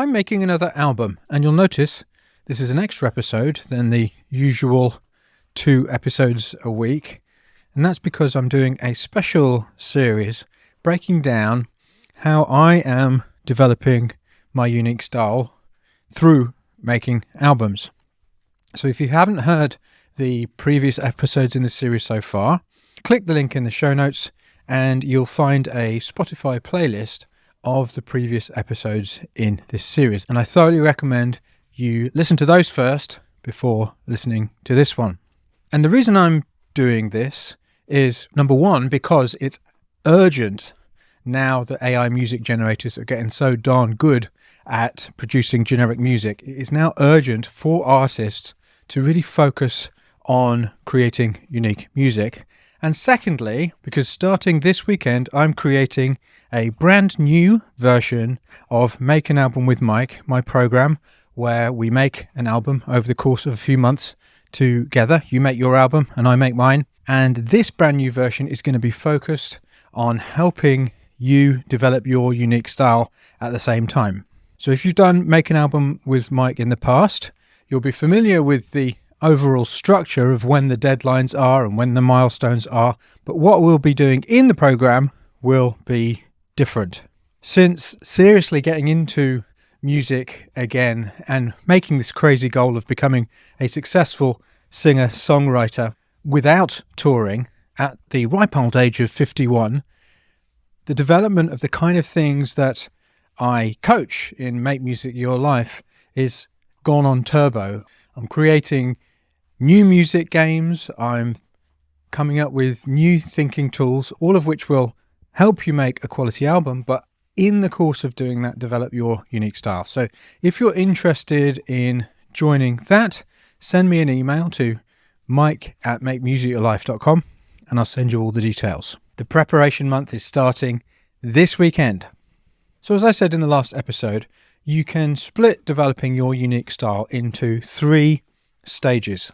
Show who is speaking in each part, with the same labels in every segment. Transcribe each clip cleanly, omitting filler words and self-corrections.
Speaker 1: I'm making another album, and you'll notice this is an extra episode than the usual 2 episodes a week, and that's because I'm doing a special series breaking down how I am developing my unique style through making albums. So if you haven't heard the previous episodes in this series so far, click the link in the show notes and you'll find a Spotify playlist of the previous episodes in this series. And I thoroughly recommend you listen to those first before listening to this one. And the reason I'm doing this is, number one, because it's urgent now that AI music generators are getting so darn good at producing generic music. It is now urgent for artists to really focus on creating unique music. And secondly, because starting this weekend, I'm creating a brand new version of Make an Album with Mike, my program, where we make an album over the course of a few months together. You make your album and I make mine. And this brand new version is going to be focused on helping you develop your unique style at the same time. So if you've done Make an Album with Mike in the past, you'll be familiar with the overall structure of when the deadlines are and when the milestones are, but what we'll be doing in the program will be different. Since seriously getting into music again and making this crazy goal of becoming a successful singer-songwriter without touring at the ripe old age of 51, the development of the kind of things that I coach in Make Music Your Life is gone on turbo. I'm creating new music games, I'm coming up with new thinking tools, all of which will help you make a quality album, but in the course of doing that, develop your unique style. So if you're interested in joining that, send me an email to mike@makemusicyourlife.com and I'll send you all the details. The preparation month is starting this weekend. So as I said in the last episode, you can split developing your unique style into 3 stages.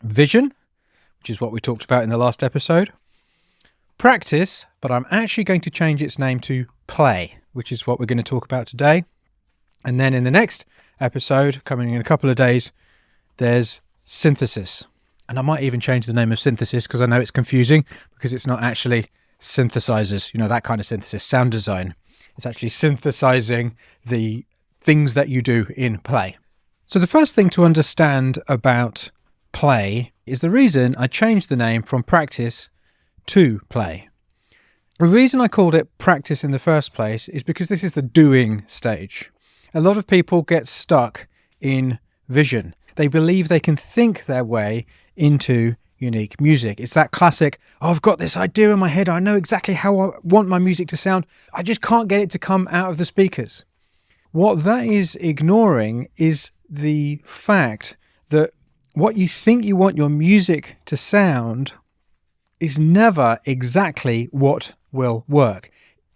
Speaker 1: Vision, which is what we talked about in the last episode. Practice, but I'm actually going to change its name to play, which is what we're going to talk about today. And then in the next episode, coming in a couple of days, there's synthesis. And I might even change the name of synthesis because I know it's confusing because it's not actually synthesizers, that kind of synthesis, sound design. It's actually synthesizing the things that you do in play. So the first thing to understand about play is the reason I changed the name from practice to play. The reason I called it practice in the first place is because this is the doing stage. A lot of people get stuck in vision. They believe they can think their way into unique music. It's that classic, I've got this idea in my head, I know exactly how I want my music to sound, I just can't get it to come out of the speakers. What that is ignoring is the fact that what you think you want your music to sound is never exactly what will work.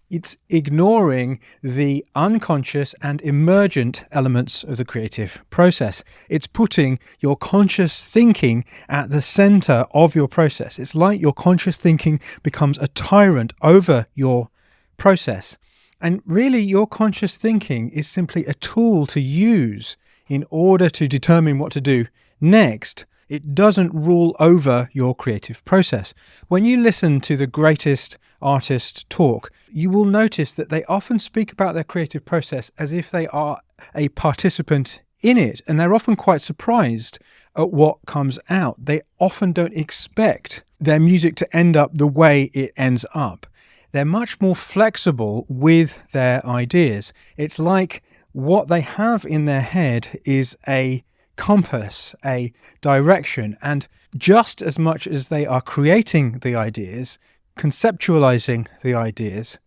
Speaker 1: It's ignoring the unconscious and emergent elements of the creative process. It's putting your conscious thinking at the center of your process. It's like your conscious thinking becomes a tyrant over your process. And really, your conscious thinking is simply a tool to use in order to determine what to do next. It doesn't rule over your creative process. When you listen to the greatest artists talk, you will notice that they often speak about their creative process as if they are a participant in it, and they're often quite surprised at what comes out. They often don't expect their music to end up the way it ends up. They're much more flexible with their ideas. It's like what they have in their head is a compass, a direction, and just as much as they are creating the ideas, conceptualizing the ideas,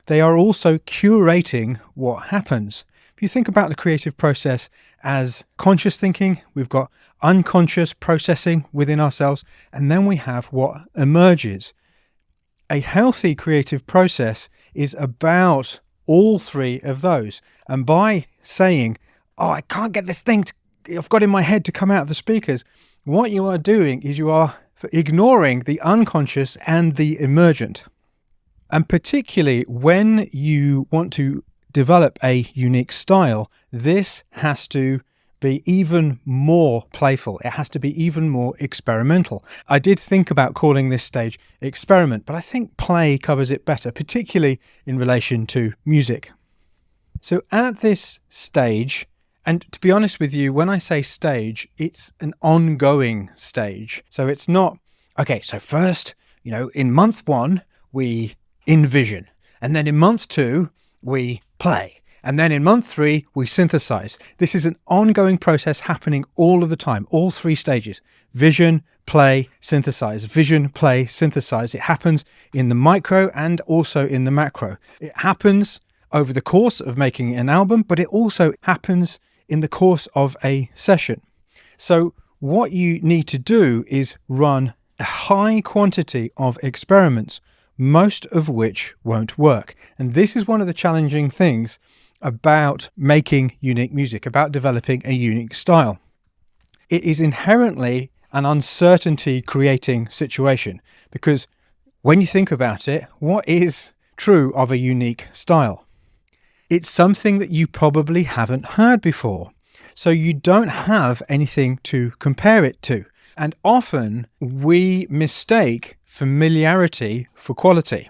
Speaker 1: they are also curating what happens. If you think about the creative process as conscious thinking, we've got unconscious processing within ourselves, and then we have what emerges. A healthy creative process is about all 3 of those. And by saying, I can't get this thing I've got in my head to come out of the speakers, what you are doing is you are ignoring the unconscious and the emergent. And particularly when you want to develop a unique style, this has to be even more playful. It has to be even more experimental. I did think about calling this stage experiment, but I think play covers it better, particularly in relation to music. So at this stage, and to be honest with you, when I say stage, it's an ongoing stage. So it's not, okay, so first, in month 1, we envision. And then in month 2, we play. And then in month 3, we synthesize. This is an ongoing process happening all of the time, all 3 stages. Vision, play, synthesize. Vision, play, synthesize. It happens in the micro and also in the macro. It happens over the course of making an album, but it also happens in the course of a session. So what you need to do is run a high quantity of experiments, most of which won't work. And this is one of the challenging things about making unique music, about developing a unique style. It is inherently an uncertainty creating situation, because when you think about it, what is true of a unique style? It's something that you probably haven't heard before, so you don't have anything to compare it to. And often we mistake familiarity for quality.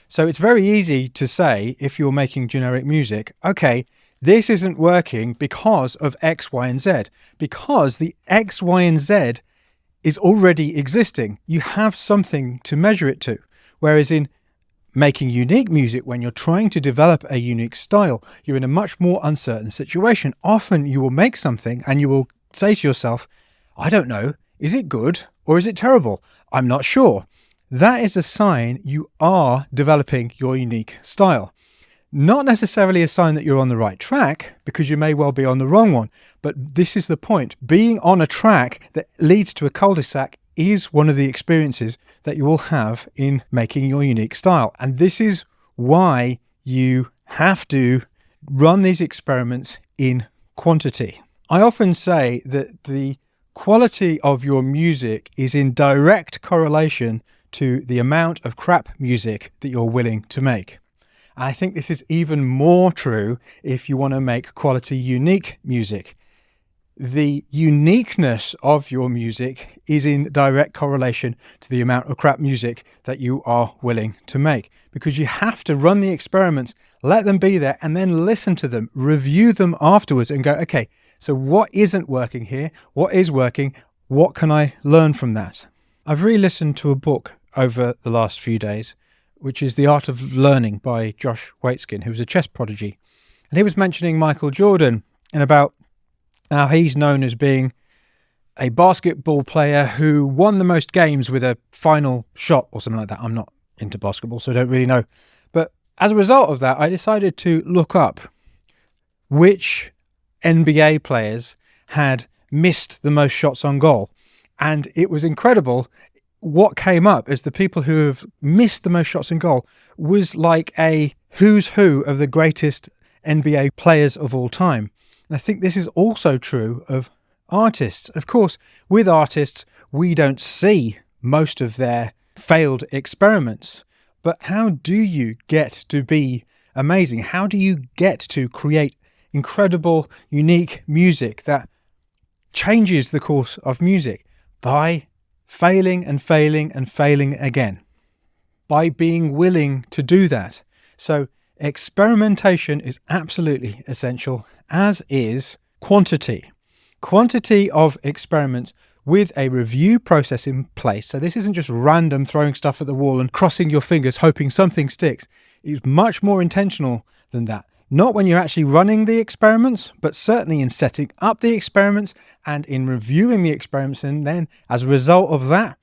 Speaker 1: So it's very easy to say, if you're making generic music, okay, this isn't working because of X, Y, and Z, because the X, Y, and Z is already existing. You have something to measure it to. Whereas in making unique music, when you're trying to develop a unique style, you're in a much more uncertain situation. Often you will make something and you will say to yourself, I don't know, is it good or is it terrible? I'm not sure. That is a sign you are developing your unique style. Not necessarily a sign that you're on the right track, because you may well be on the wrong one. But this is the point. Being on a track that leads to a cul-de-sac is one of the experiences that you will have in making your unique style. And this is why you have to run these experiments in quantity. I often say that the quality of your music is in direct correlation to the amount of crap music that you're willing to make. I think this is even more true if you want to make quality, unique music. The uniqueness of your music is in direct correlation to the amount of crap music that you are willing to make, because you have to run the experiments, let them be there, and then listen to them, review them afterwards and go, okay, so what isn't working here? What is working? What can I learn from that? I've re-listened to a book over the last few days, which is The Art of Learning by Josh Waitzkin, who was a chess prodigy. And he was mentioning Michael Jordan and about how he's known as being a basketball player who won the most games with a final shot or something like that. I'm not into basketball, so I don't really know. But as a result of that, I decided to look up which NBA players had missed the most shots on goal. And it was incredible. What came up as the people who have missed the most shots in goal was like a who's who of the greatest NBA players of all time. And I think this is also true of artists. Of course, with artists, we don't see most of their failed experiments. But how do you get to be amazing? How do you get to create incredible, unique music that changes the course of music? By failing and failing and failing again, by being willing to do that. So experimentation is absolutely essential, as is quantity. Quantity of experiments with a review process in place. So this isn't just random throwing stuff at the wall and crossing your fingers hoping something sticks. It's much more intentional than that. Not when you're actually running the experiments, but certainly in setting up the experiments and in reviewing the experiments, and then as a result of that,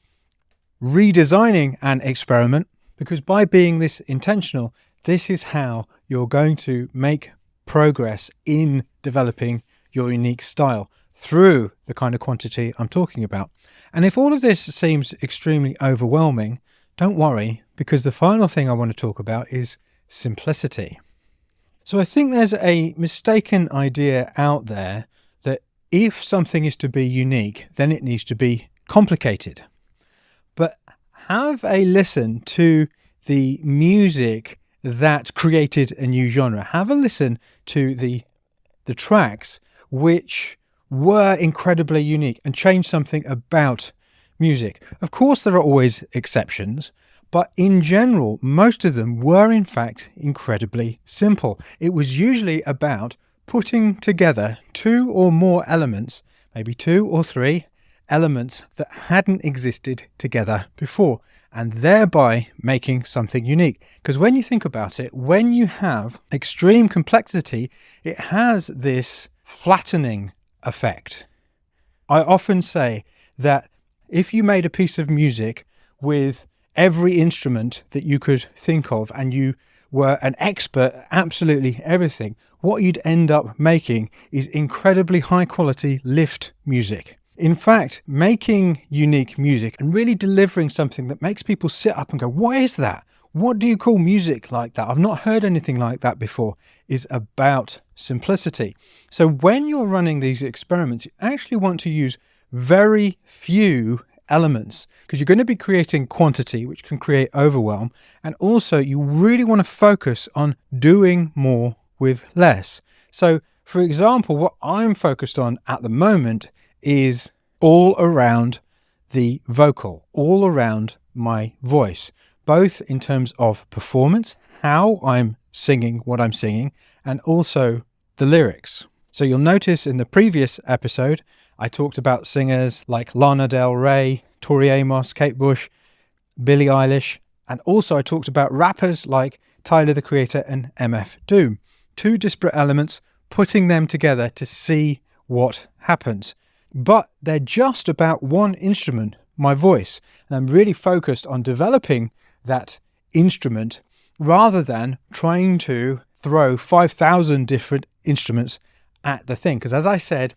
Speaker 1: redesigning an experiment. Because by being this intentional, this is how you're going to make progress in developing your unique style through the kind of quantity I'm talking about. And if all of this seems extremely overwhelming, don't worry, because the final thing I want to talk about is simplicity. So I think there's a mistaken idea out there that if something is to be unique, then it needs to be complicated. But have a listen to the music that created a new genre. Have a listen to the tracks which were incredibly unique and changed something about music. Of course, there are always exceptions, but in general, most of them were in fact incredibly simple. It was usually about putting together two or more elements, maybe two or three elements that hadn't existed together before, and thereby making something unique. Because when you think about it, when you have extreme complexity, it has this flattening effect. I often say that if you made a piece of music with every instrument that you could think of and you were an expert at absolutely everything, what you'd end up making is incredibly high quality lift music. In fact, making unique music and really delivering something that makes people sit up and go, what is that? What do you call music like that? I've not heard anything like that before, is about simplicity. So when you're running these experiments, you actually want to use very few elements, because you're going to be creating quantity, which can create overwhelm. And also you really want to focus on doing more with less. So for example, what I'm focused on at the moment is all around the vocal, all around my voice, both in terms of performance, how I'm singing what I'm singing, and also the lyrics. So you'll notice in the previous episode, I talked about singers like Lana Del Rey, Tori Amos, Kate Bush, Billie Eilish, and also I talked about rappers like Tyler the Creator and MF Doom. Two disparate elements, putting them together to see what happens. But they're just about one instrument, my voice, and I'm really focused on developing that instrument rather than trying to throw 5,000 different instruments at the thing. Because as I said,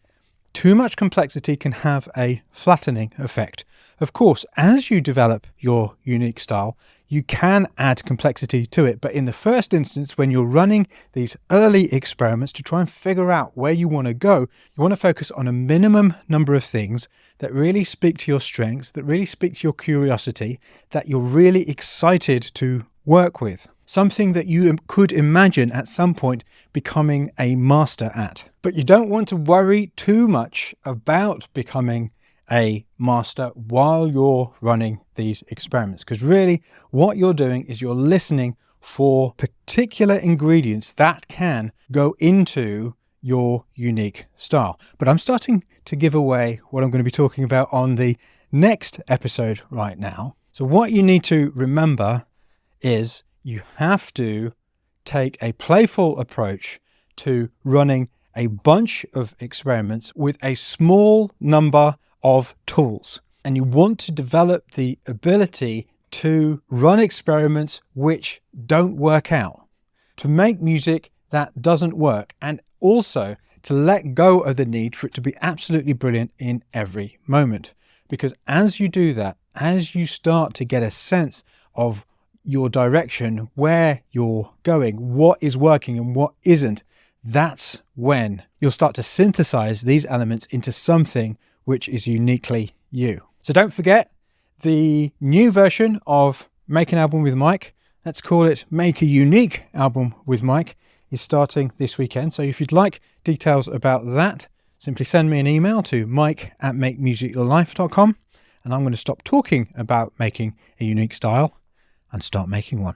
Speaker 1: too much complexity can have a flattening effect. Of course, as you develop your unique style, you can add complexity to it. But in the first instance, when you're running these early experiments to try and figure out where you want to go, you want to focus on a minimum number of things that really speak to your strengths, that really speak to your curiosity, that you're really excited to work with. Something that you could imagine at some point becoming a master at. But you don't want to worry too much about becoming a master while you're running these experiments, because really what you're doing is you're listening for particular ingredients that can go into your unique style. But I'm starting to give away what I'm going to be talking about on the next episode right now. So what you need to remember is you have to take a playful approach to running a bunch of experiments with a small number of tools. And you want to develop the ability to run experiments which don't work out, to make music that doesn't work, and also to let go of the need for it to be absolutely brilliant in every moment. Because as you do that, as you start to get a sense of your direction, where you're going, what is working and what isn't, that's when you'll start to synthesize these elements into something which is uniquely you. So don't forget, the new version of Make an Album with Mike, let's call it Make a Unique Album with Mike, is starting this weekend. So if you'd like details about that, simply send me an email to mike@makemusicyourlife.com, and I'm going to stop talking about making a unique style and start making one.